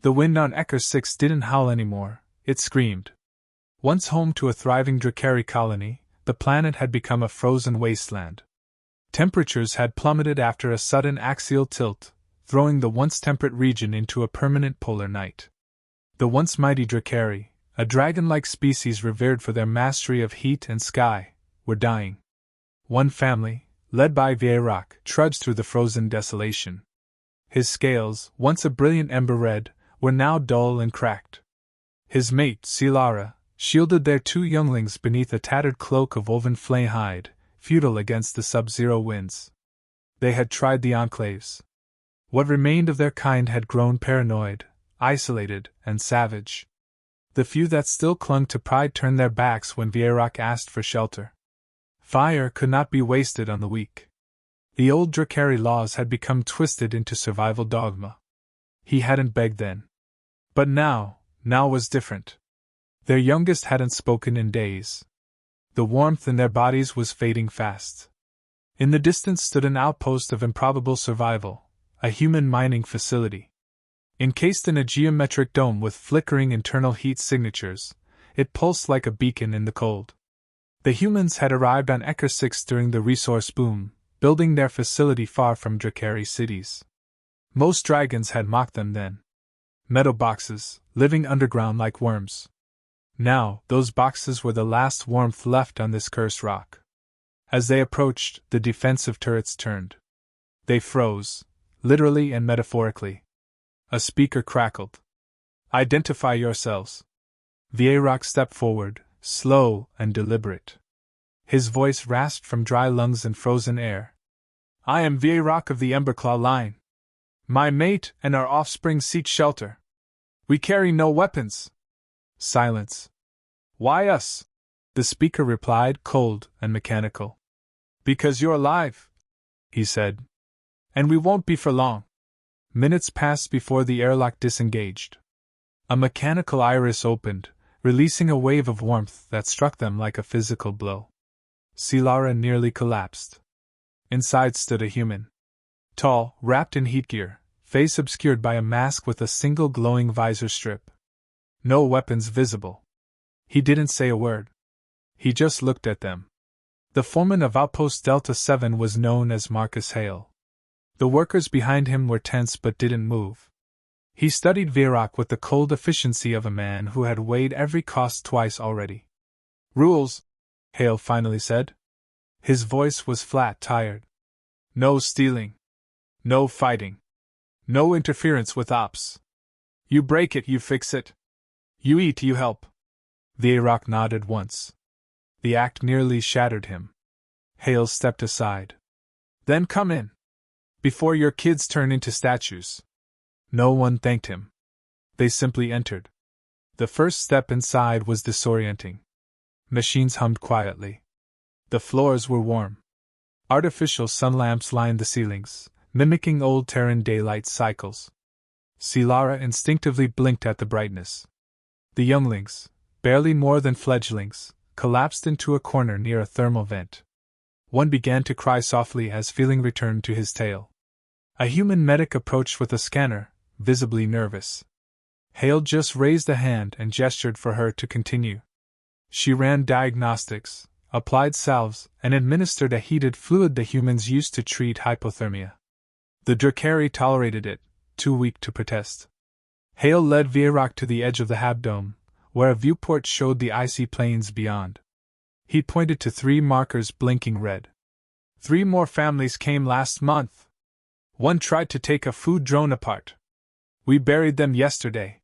The wind on Ecker 6 didn't howl anymore, it screamed. Once home to a thriving Drakari colony, the planet had become a frozen wasteland. Temperatures had plummeted after a sudden axial tilt, throwing the once temperate region into a permanent polar night. The once mighty Drakari, a dragon-like species revered for their mastery of heat and sky, were dying. One family, led by Vieirac, trudged through the frozen desolation. His scales, once a brilliant ember red, were now dull and cracked. His mate, Silara, shielded their two younglings beneath a tattered cloak of woven flame hide, futile against the sub-zero winds. They had tried the enclaves. What remained of their kind had grown paranoid, isolated, and savage. The few that still clung to pride turned their backs when Vieirac asked for shelter. Fire could not be wasted on the weak. The old Drakari laws had become twisted into survival dogma. He hadn't begged then. But now was different. Their youngest hadn't spoken in days. The warmth in their bodies was fading fast. In the distance stood an outpost of improbable survival, a human mining facility. Encased in a geometric dome with flickering internal heat signatures, it pulsed like a beacon in the cold. The humans had arrived on Ecker 6 during the resource boom, building their facility far from Drakari cities. Most dragons had mocked them then. Metal boxes, living underground like worms. Now, those boxes were the last warmth left on this cursed rock. As they approached, the defensive turrets turned. They froze, literally and metaphorically. A speaker crackled. "Identify yourselves." Vieirac stepped forward, slow and deliberate. His voice rasped from dry lungs and frozen air. "I am Vieirac of the Emberclaw line. My mate and our offspring seek shelter. We carry no weapons." Silence. "Why us?" the speaker replied, cold and mechanical. "Because you're alive," he said. "And we won't be for long." Minutes passed before the airlock disengaged. A mechanical iris opened, releasing a wave of warmth that struck them like a physical blow. Silara nearly collapsed. Inside stood a human. Tall, wrapped in heatgear, face obscured by a mask with a single glowing visor strip. No weapons visible. He didn't say a word. He just looked at them. The foreman of Outpost Delta 7 was known as Marcus Hale. The workers behind him were tense but didn't move. He studied Vieirac with the cold efficiency of a man who had weighed every cost twice already. "Rules," Hale finally said. His voice was flat, tired. "No stealing. No fighting. No interference with ops. You break it, you fix it. You eat, you help." Vieirac nodded once. The act nearly shattered him. Hale stepped aside. "Then come in. Before your kids turn into statues." No one thanked him. They simply entered. The first step inside was disorienting. Machines hummed quietly. The floors were warm. Artificial sun lamps lined the ceilings, mimicking old Terran daylight cycles. Silara instinctively blinked at the brightness. The younglings, barely more than fledglings, collapsed into a corner near a thermal vent. One began to cry softly as feeling returned to his tail. A human medic approached with a scanner, visibly nervous. Hale just raised a hand and gestured for her to continue. She ran diagnostics, applied salves, and administered a heated fluid the humans used to treat hypothermia. The Drakari tolerated it, too weak to protest. Hale led Vieirac to the edge of the habdome, where a viewport showed the icy plains beyond. He pointed to 3 markers blinking red. 3 more families came last month. One tried to take a food drone apart. We buried them yesterday."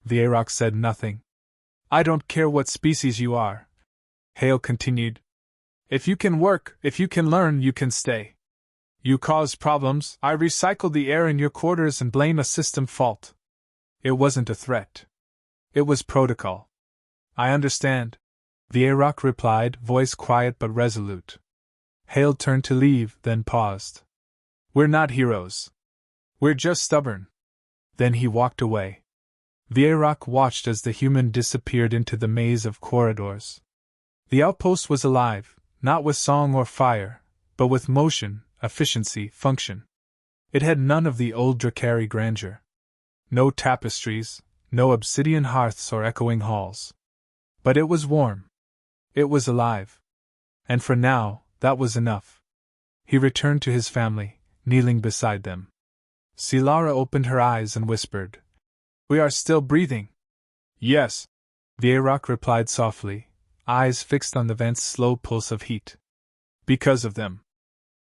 Vieirac said nothing. "I don't care what species you are," Hale continued. "If you can work, if you can learn, you can stay. You cause problems, I recycle the air in your quarters and blame a system fault. It wasn't a threat. It was protocol." "I understand," Vieirac replied, voice quiet but resolute. Hale turned to leave, then paused. "We're not heroes. We're just stubborn." Then he walked away. Vieirac watched as the human disappeared into the maze of corridors. The outpost was alive, not with song or fire, but with motion, efficiency, function. It had none of the old Drakari grandeur. No tapestries, no obsidian hearths or echoing halls. But it was warm. It was alive. And for now, that was enough. He returned to his family, kneeling beside them. Silara opened her eyes and whispered, "We are still breathing." "Yes," Vierock replied softly, eyes fixed on the vent's slow pulse of heat. "Because of them."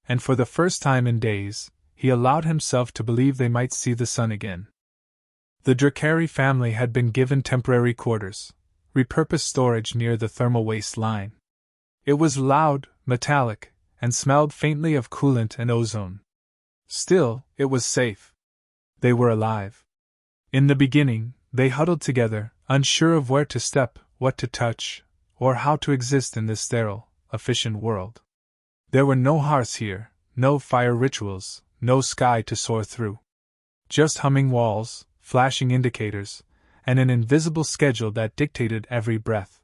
And for the first time in days, he allowed himself to believe they might see the sun again. The Dracari family had been given temporary quarters, repurposed storage near the thermal waste line. It was loud, metallic, and smelled faintly of coolant and ozone. Still, it was safe. They were alive. In the beginning, they huddled together, unsure of where to step, what to touch, or how to exist in this sterile, efficient world. There were no hearths here, no fire rituals, no sky to soar through. Just humming walls, flashing indicators, and an invisible schedule that dictated every breath.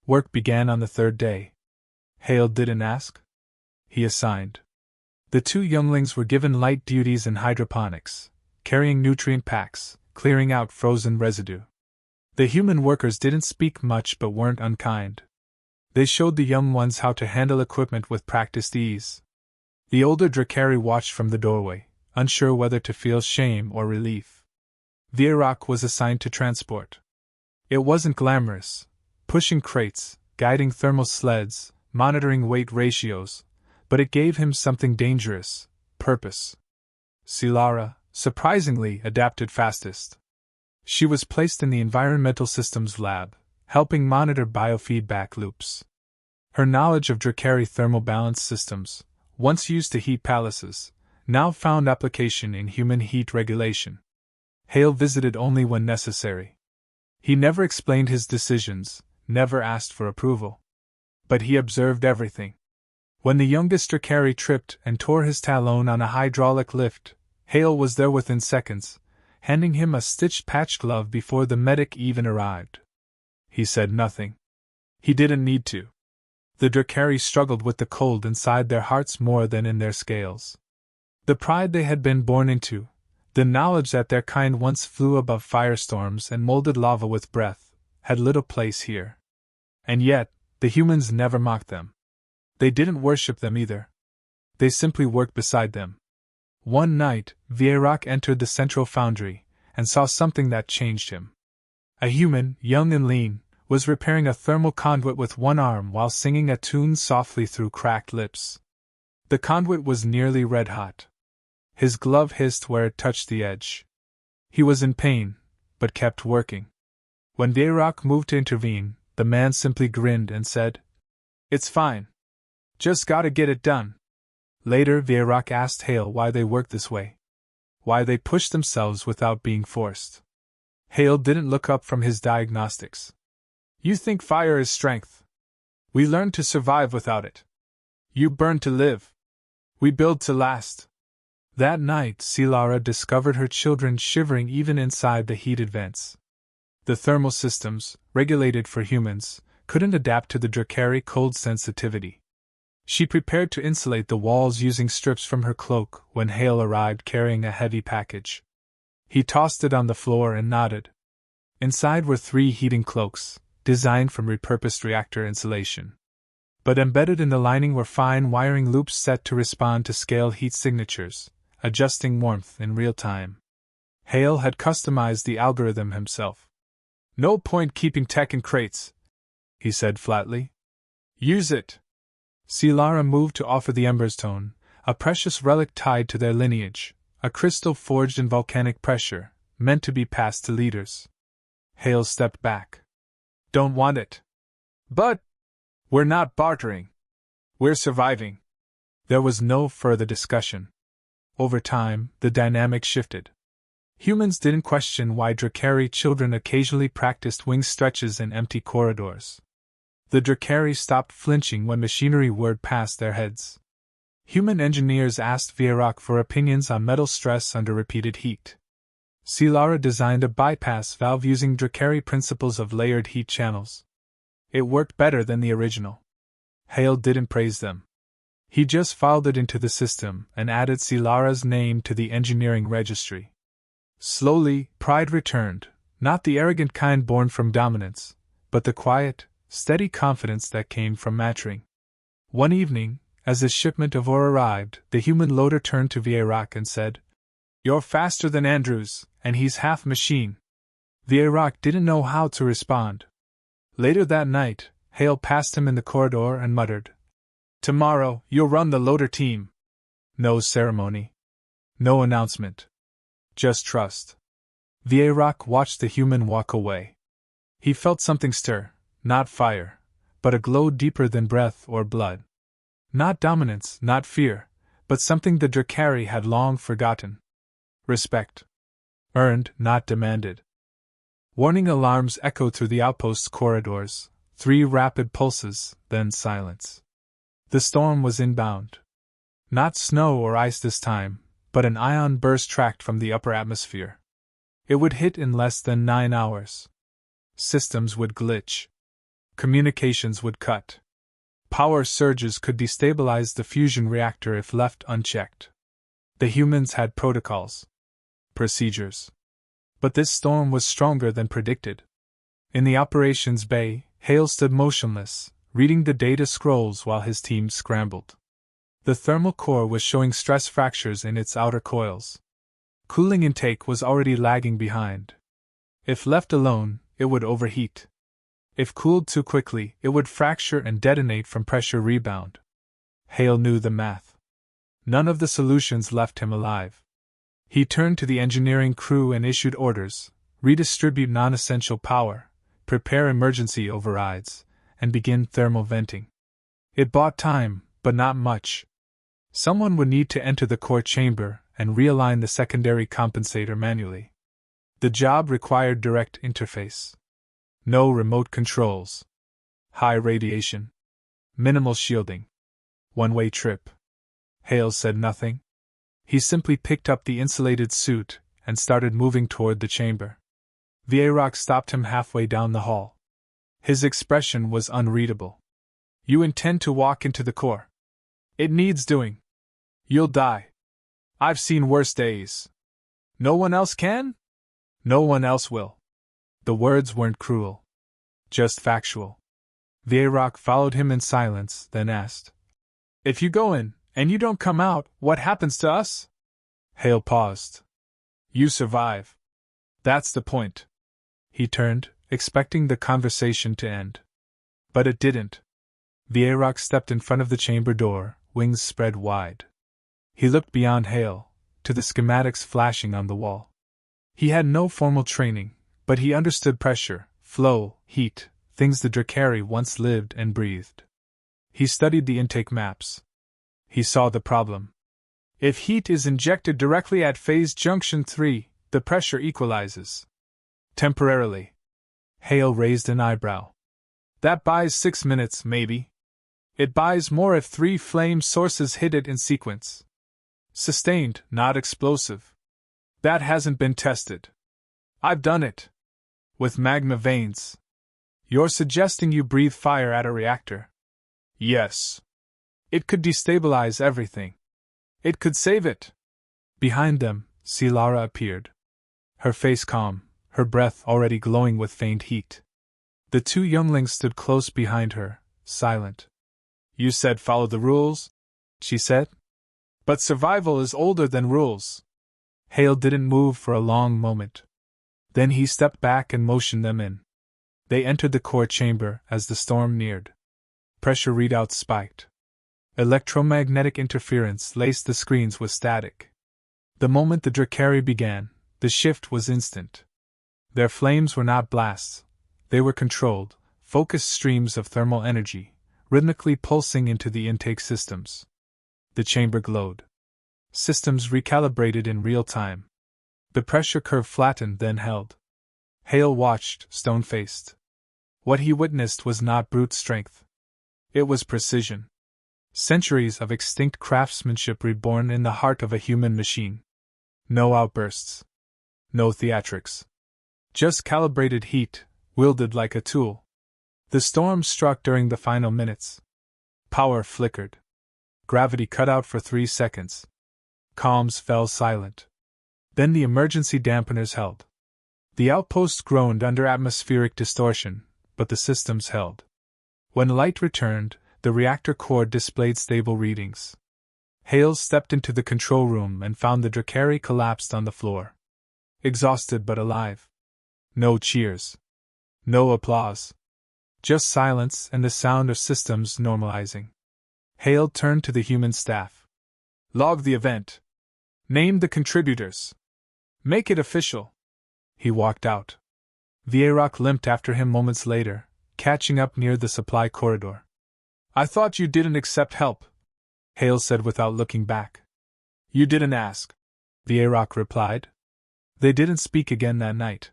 Work began on the third day. Hale didn't ask. He assigned. The two younglings were given light duties in hydroponics, carrying nutrient packs, clearing out frozen residue. The human workers didn't speak much but weren't unkind. They showed the young ones how to handle equipment with practiced ease. The older Dracari watched from the doorway, unsure whether to feel shame or relief. Vierock was assigned to transport. It wasn't glamorous, pushing crates, guiding thermal sleds, monitoring weight ratios, but it gave him something dangerous: purpose. Silara, surprisingly, adapted fastest. She was placed in the Environmental Systems Lab, helping monitor biofeedback loops. Her knowledge of Dracari thermal balance systems, once used to heat palaces, now found application in human heat regulation. Hale visited only when necessary. He never explained his decisions, never asked for approval. But he observed everything. When the youngest Dracari tripped and tore his talon on a hydraulic lift, Hale was there within seconds, handing him a stitched patch glove before the medic even arrived. He said nothing. He didn't need to. The Dracari struggled with the cold inside their hearts more than in their scales. The pride they had been born into, the knowledge that their kind once flew above firestorms and molded lava with breath, had little place here. And yet, the humans never mocked them. They didn't worship them either. They simply worked beside them. One night, Vierock entered the central foundry, and saw something that changed him. A human, young and lean, was repairing a thermal conduit with one arm while singing a tune softly through cracked lips. The conduit was nearly red-hot. His glove hissed where it touched the edge. He was in pain, but kept working. When Vierock moved to intervene, the man simply grinned and said, "It's fine. Just gotta get it done." Later, Vierock asked Hale why they worked this way. Why they pushed themselves without being forced. Hale didn't look up from his diagnostics. "You think fire is strength. We learn to survive without it. You burn to live. We build to last." That night, Silara discovered her children shivering even inside the heated vents. The thermal systems, regulated for humans, couldn't adapt to the Dracari cold sensitivity. She prepared to insulate the walls using strips from her cloak when Hale arrived carrying a heavy package. He tossed it on the floor and nodded. Inside were 3 heating cloaks, designed from repurposed reactor insulation. But embedded in the lining were fine wiring loops set to respond to scale heat signatures, adjusting warmth in real time. Hale had customized the algorithm himself. "No point keeping tech in crates," he said flatly. "Use it." Silara moved to offer the Emberstone, a precious relic tied to their lineage, a crystal forged in volcanic pressure, meant to be passed to leaders. Hale stepped back. "Don't want it." "But we're not bartering. We're surviving." There was no further discussion. Over time, the dynamic shifted. Humans didn't question why Dracari children occasionally practiced wing stretches in empty corridors. The Dracari stopped flinching when machinery whirred past their heads. Human engineers asked Vierock for opinions on metal stress under repeated heat. Silara designed a bypass valve using Dracari principles of layered heat channels. It worked better than the original. Hale didn't praise them. He just filed it into the system and added Silara's name to the engineering registry. Slowly, pride returned, not the arrogant kind born from dominance, but the quiet, steady confidence that came from maturing. One evening, as his shipment of ore arrived, the human loader turned to Vieirac and said, "You're faster than Andrews, and he's half machine." Vieirac didn't know how to respond. Later that night, Hale passed him in the corridor and muttered, "Tomorrow, you'll run the loader team." No ceremony. No announcement. Just trust. Vieirac watched the human walk away. He felt something stir, not fire, but a glow deeper than breath or blood. Not dominance, not fear, but something the Dracari had long forgotten. Respect. Earned, not demanded. Warning alarms echoed through the outpost's corridors, 3 rapid pulses, then silence. The storm was inbound. Not snow or ice this time, but an ion burst tracked from the upper atmosphere. It would hit in less than 9 hours. Systems would glitch. Communications would cut. Power surges could destabilize the fusion reactor if left unchecked. The humans had protocols. Procedures. But this storm was stronger than predicted. In the operations bay, Hale stood motionless, reading the data scrolls while his team scrambled. The thermal core was showing stress fractures in its outer coils. Cooling intake was already lagging behind. If left alone, it would overheat. If cooled too quickly, it would fracture and detonate from pressure rebound. Hale knew the math. None of the solutions left him alive. He turned to the engineering crew and issued orders: redistribute non-essential power, prepare emergency overrides, and begin thermal venting. It bought time, but not much. Someone would need to enter the core chamber and realign the secondary compensator manually. The job required direct interface. No remote controls. High radiation. Minimal shielding. One-way trip. Hale said nothing. He simply picked up the insulated suit and started moving toward the chamber. Vieirac stopped him halfway down the hall. His expression was unreadable. "You intend to walk into the core? It needs doing. You'll die. I've seen worse days. No one else can? No one else will." The words weren't cruel. Just factual. Vieirac followed him in silence, then asked, "If you go in, and you don't come out, what happens to us?" Hale paused. "You survive. That's the point." He turned, expecting the conversation to end. But it didn't. Vieirac stepped in front of the chamber door, wings spread wide. He looked beyond Hale, to the schematics flashing on the wall. He had no formal training, but he understood pressure, flow, heat, things the Dracari once lived and breathed. He studied the intake maps. He saw the problem. If heat is injected directly at phase junction 3, the pressure equalizes. Temporarily. Hale raised an eyebrow. That buys 6 minutes, maybe. It buys more if 3 flame sources hit it in sequence. Sustained, not explosive. That hasn't been tested. I've done it. With magma veins. You're suggesting you breathe fire at a reactor? Yes. It could destabilize everything. It could save it. Behind them, Silara appeared. Her face calm, her breath already glowing with faint heat. The 2 younglings stood close behind her, silent. "You said follow the rules?" she said. "But survival is older than rules." Hale didn't move for a long moment. Then he stepped back and motioned them in. They entered the core chamber as the storm neared. Pressure readouts spiked. Electromagnetic interference laced the screens with static. The moment the Dracari began, the shift was instant. Their flames were not blasts. They were controlled, focused streams of thermal energy, rhythmically pulsing into the intake systems. The chamber glowed. Systems recalibrated in real time. The pressure curve flattened, then held. Hale watched, stone-faced. What he witnessed was not brute strength. It was precision. Centuries of extinct craftsmanship reborn in the heart of a human machine. No outbursts. No theatrics. Just calibrated heat, wielded like a tool. The storm struck during the final minutes. Power flickered. Gravity cut out for 3 seconds. Calms fell silent. Then the emergency dampeners held. The outpost groaned under atmospheric distortion, but the systems held. When light returned, the reactor core displayed stable readings. Hale stepped into the control room and found the Drakari collapsed on the floor. Exhausted but alive. No cheers. No applause. Just silence and the sound of systems normalizing. Hale turned to the human staff. Log the event. Name the contributors. Make it official. He walked out. Vierock limped after him moments later, catching up near the supply corridor. I thought you didn't accept help, Hale said without looking back. You didn't ask, Vierock replied. They didn't speak again that night.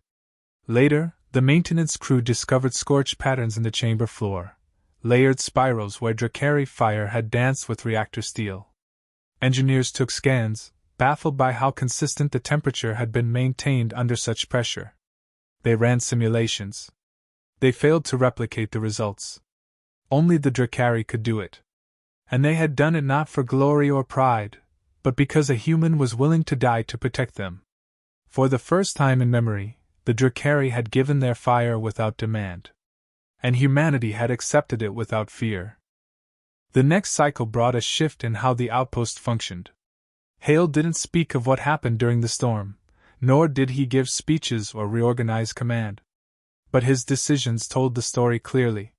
Later, the maintenance crew discovered scorched patterns in the chamber floor, layered spirals where Drakari fire had danced with reactor steel. Engineers took scans, baffled by how consistent the temperature had been maintained under such pressure. They ran simulations. They failed to replicate the results. Only the Drakari could do it. And they had done it not for glory or pride, but because a human was willing to die to protect them. For the first time in memory, the Drakari had given their fire without demand. And humanity had accepted it without fear. The next cycle brought a shift in how the outpost functioned. Hale didn't speak of what happened during the storm, nor did he give speeches or reorganize command. But his decisions told the story clearly.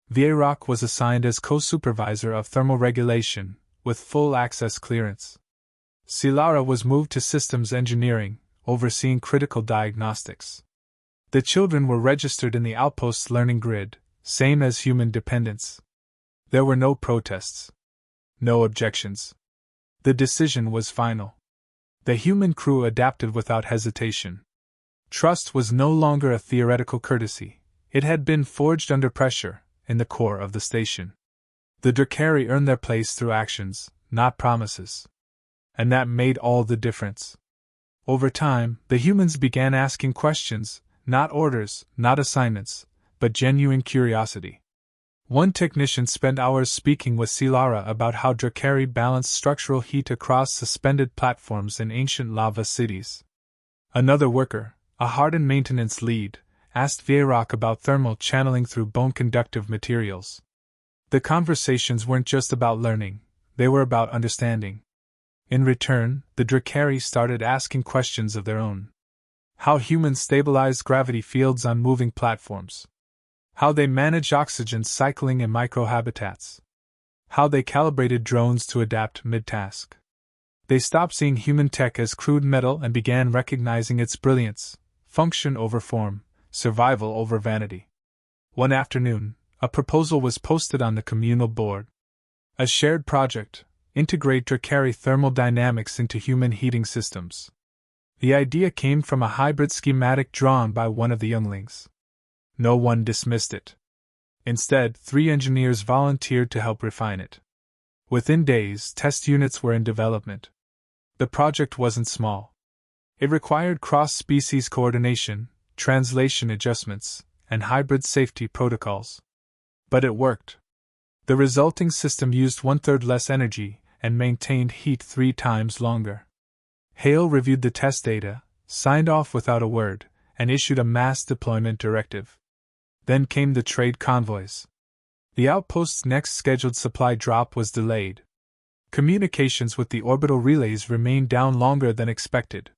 Vierock was assigned as co-supervisor of thermal regulation, with full access clearance. Silara was moved to systems engineering, overseeing critical diagnostics. The children were registered in the outpost's learning grid, same as human dependents. There were no protests. No objections. The decision was final. The human crew adapted without hesitation. Trust was no longer a theoretical courtesy, it had been forged under pressure, in the core of the station. The Drakari earned their place through actions, not promises. And that made all the difference. Over time, the humans began asking questions, not orders, not assignments, but genuine curiosity. One technician spent hours speaking with Silara about how Drakari balanced structural heat across suspended platforms in ancient lava cities. Another worker, a hardened maintenance lead, asked Vierock about thermal channeling through bone-conductive materials. The conversations weren't just about learning, they were about understanding. In return, the Drakari started asking questions of their own. How humans stabilized gravity fields on moving platforms. How they managed oxygen cycling in microhabitats. How they calibrated drones to adapt mid-task. They stopped seeing human tech as crude metal and began recognizing its brilliance, function over form, survival over vanity. One afternoon, a proposal was posted on the communal board. A shared project, integrate Drakari thermal dynamics into human heating systems. The idea came from a hybrid schematic drawn by one of the younglings. No one dismissed it. Instead, 3 engineers volunteered to help refine it. Within days, test units were in development. The project wasn't small. It required cross-species coordination, translation adjustments, and hybrid safety protocols. But it worked. The resulting system used 1/3 less energy and maintained heat 3 times longer. Hale reviewed the test data, signed off without a word, and issued a mass deployment directive. Then came the trade convoys. The outpost's next scheduled supply drop was delayed. Communications with the orbital relays remained down longer than expected.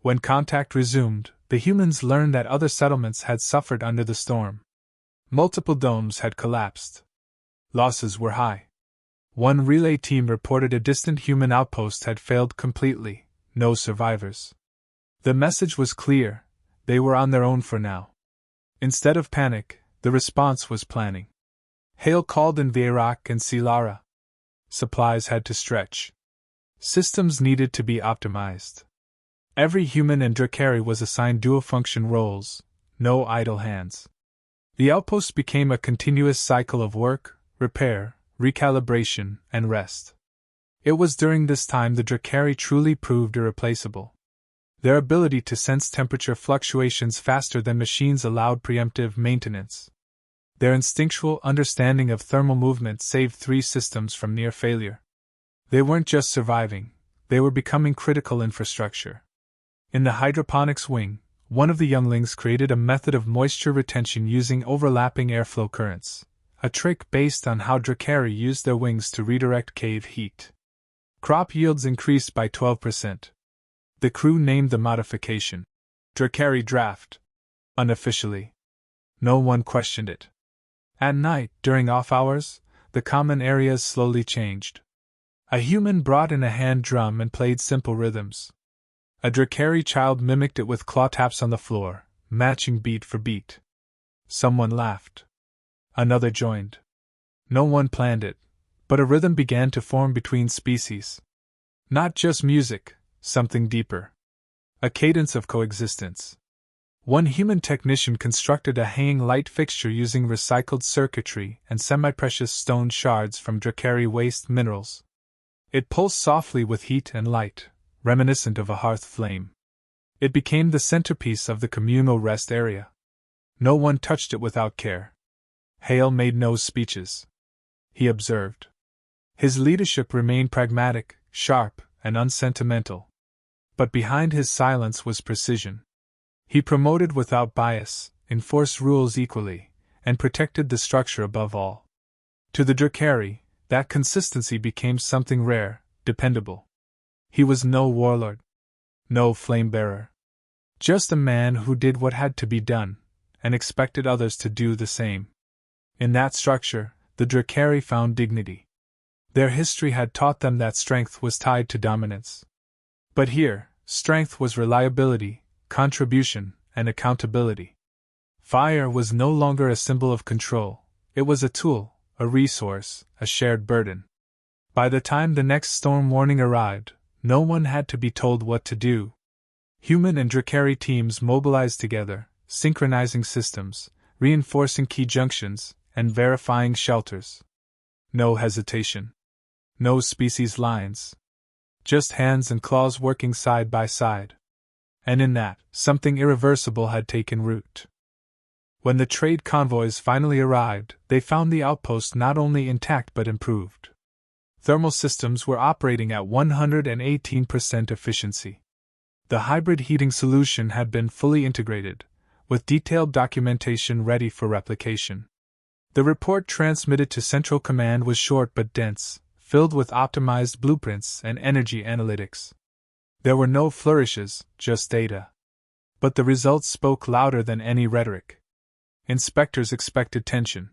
When contact resumed, the humans learned that other settlements had suffered under the storm. Multiple domes had collapsed. Losses were high. One relay team reported a distant human outpost had failed completely, no survivors. The message was clear, they were on their own for now. Instead of panic, the response was planning. Hale called in Vierock and Silara. Supplies had to stretch. Systems needed to be optimized. Every human and Drakari was assigned dual-function roles, no idle hands. The outpost became a continuous cycle of work, repair, recalibration, and rest. It was during this time the Drakari truly proved irreplaceable. Their ability to sense temperature fluctuations faster than machines allowed preemptive maintenance. Their instinctual understanding of thermal movement saved 3 systems from near failure. They weren't just surviving, they were becoming critical infrastructure. In the hydroponics wing, one of the younglings created a method of moisture retention using overlapping airflow currents, a trick based on how Drakari used their wings to redirect cave heat. Crop yields increased by 12%. The crew named the modification Drakari Draft. Unofficially. No one questioned it. At night, during off hours, the common areas slowly changed. A human brought in a hand drum and played simple rhythms. A Drakari child mimicked it with claw taps on the floor, matching beat for beat. Someone laughed. Another joined. No one planned it, but a rhythm began to form between species. Not just music, something deeper. A cadence of coexistence. One human technician constructed a hanging light fixture using recycled circuitry and semi-precious stone shards from Drakari waste minerals. It pulsed softly with heat and light, reminiscent of a hearth flame. It became the centerpiece of the communal rest area. No one touched it without care. Hale made no speeches. He observed. His leadership remained pragmatic, sharp, and unsentimental. But behind his silence was precision. He promoted without bias, enforced rules equally, and protected the structure above all. To the Drakari, that consistency became something rare, dependable. He was no warlord, no flame-bearer. Just a man who did what had to be done, and expected others to do the same. In that structure, the Drakari found dignity. Their history had taught them that strength was tied to dominance. But here, strength was reliability, contribution, and accountability. Fire was no longer a symbol of control, it was a tool, a resource, a shared burden. By the time the next storm warning arrived, no one had to be told what to do. Human and Drakari teams mobilized together, synchronizing systems, reinforcing key junctions, and verifying shelters. No hesitation. No species lines. Just hands and claws working side by side. And in that, something irreversible had taken root. When the trade convoys finally arrived, they found the outpost not only intact but improved. Thermal systems were operating at 118% efficiency. The hybrid heating solution had been fully integrated, with detailed documentation ready for replication. The report transmitted to Central Command was short but dense, filled with optimized blueprints and energy analytics. There were no flourishes, just data. But the results spoke louder than any rhetoric. Inspectors expected tension.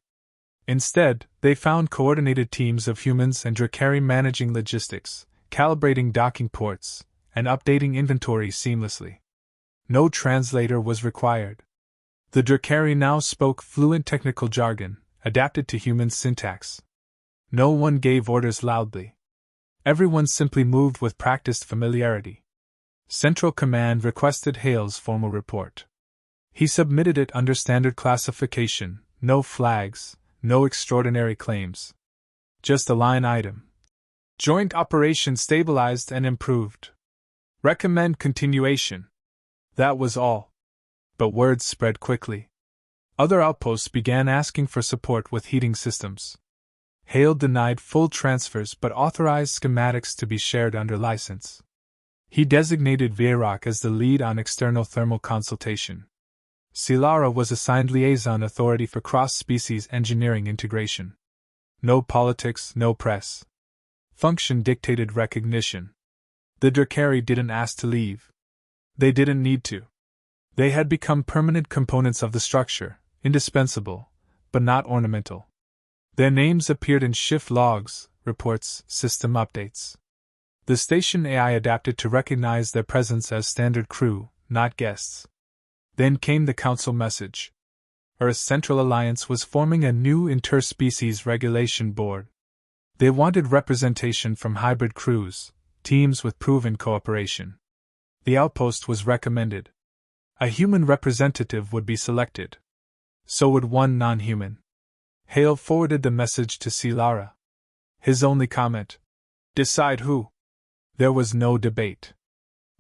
Instead, they found coordinated teams of humans and Drakari managing logistics, calibrating docking ports, and updating inventory seamlessly. No translator was required. The Drakari now spoke fluent technical jargon, adapted to human syntax. No one gave orders loudly. Everyone simply moved with practiced familiarity. Central Command requested Hale's formal report. He submitted it under standard classification, no flags, no extraordinary claims. Just a line item. Joint operation stabilized and improved. Recommend continuation. That was all. But words spread quickly. Other outposts began asking for support with heating systems. Hale denied full transfers but authorized schematics to be shared under license. He designated Vierock as the lead on external thermal consultation. Silara was assigned liaison authority for cross-species engineering integration. No politics, no press. Function dictated recognition. The Drakari didn't ask to leave. They didn't need to. They had become permanent components of the structure, indispensable, but not ornamental. Their names appeared in shift logs, reports, system updates. The station AI adapted to recognize their presence as standard crew, not guests. Then came the Council message. Earth's Central Alliance was forming a new interspecies regulation board. They wanted representation from hybrid crews, teams with proven cooperation. The outpost was recommended. A human representative would be selected. So would one non-human. Hale forwarded the message to Silara. His only comment: decide who. There was no debate.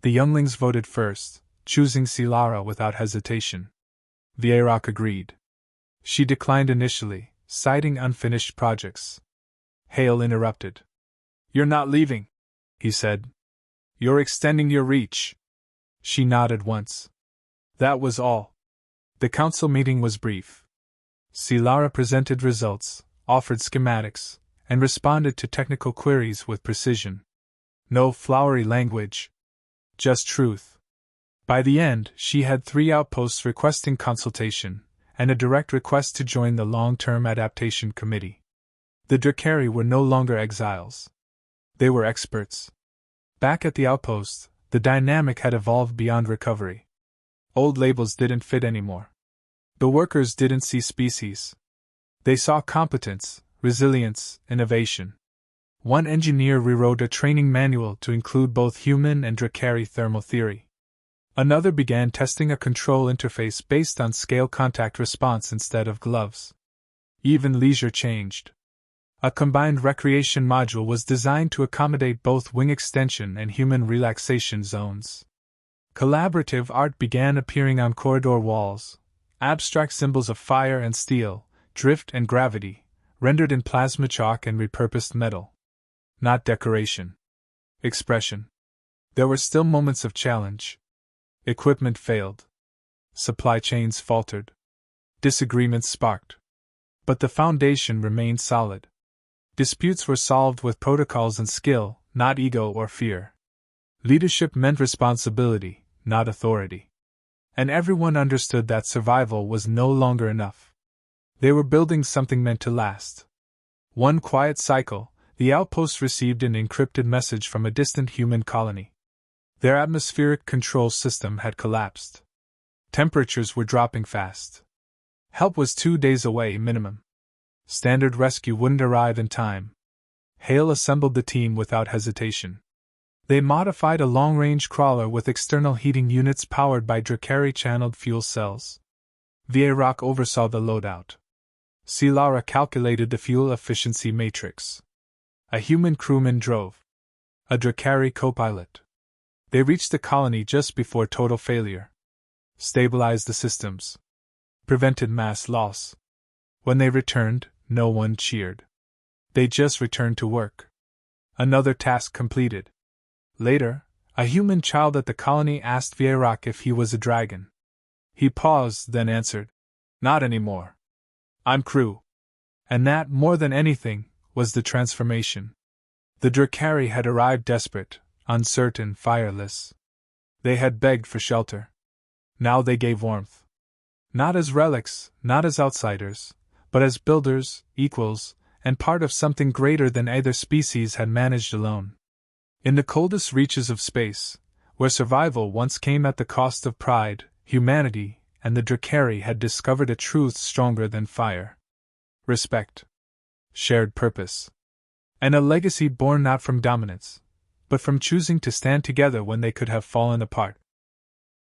The younglings voted first, choosing Silara without hesitation. Vierock agreed. She declined initially, citing unfinished projects. Hale interrupted. "You're not leaving," he said. "You're extending your reach." She nodded once. That was all. The council meeting was brief. Silara presented results, offered schematics, and responded to technical queries with precision. No flowery language. Just truth. By the end, she had 3 outposts requesting consultation, and a direct request to join the Long-Term Adaptation Committee. The Drakari were no longer exiles. They were experts. Back at the outpost, the dynamic had evolved beyond recovery. Old labels didn't fit anymore. The workers didn't see species. They saw competence, resilience, innovation. One engineer rewrote a training manual to include both human and Drakari thermal theory. Another began testing a control interface based on scale contact response instead of gloves. Even leisure changed. A combined recreation module was designed to accommodate both wing extension and human relaxation zones. Collaborative art began appearing on corridor walls, abstract symbols of fire and steel, drift and gravity, rendered in plasma chalk and repurposed metal. Not decoration. Expression. There were still moments of challenge. Equipment failed. Supply chains faltered. Disagreements sparked. But the foundation remained solid. Disputes were solved with protocols and skill, not ego or fear. Leadership meant responsibility, not authority. And everyone understood that survival was no longer enough. They were building something meant to last. One quiet cycle, the outpost received an encrypted message from a distant human colony. Their atmospheric control system had collapsed. Temperatures were dropping fast. Help was 2 days away minimum. Standard rescue wouldn't arrive in time. Hale assembled the team without hesitation. They modified a long-range crawler with external heating units powered by Drakari-channeled fuel cells. Vieirac oversaw the loadout. Silara calculated the fuel efficiency matrix. A human crewman drove. A Drakari co-pilot. They reached the colony just before total failure. Stabilized the systems. Prevented mass loss. When they returned, no one cheered. They just returned to work. Another task completed. Later, a human child at the colony asked Vieirac if he was a dragon. He paused, then answered, "Not anymore. I'm crew." And that, more than anything, was the transformation. The Drakari had arrived desperate, uncertain, fireless. They had begged for shelter. Now they gave warmth. Not as relics, not as outsiders, but as builders, equals, and part of something greater than either species had managed alone. In the coldest reaches of space, where survival once came at the cost of pride, humanity, and the Drakari had discovered a truth stronger than fire. Respect. Shared purpose. And a legacy born not from dominance, but from choosing to stand together when they could have fallen apart.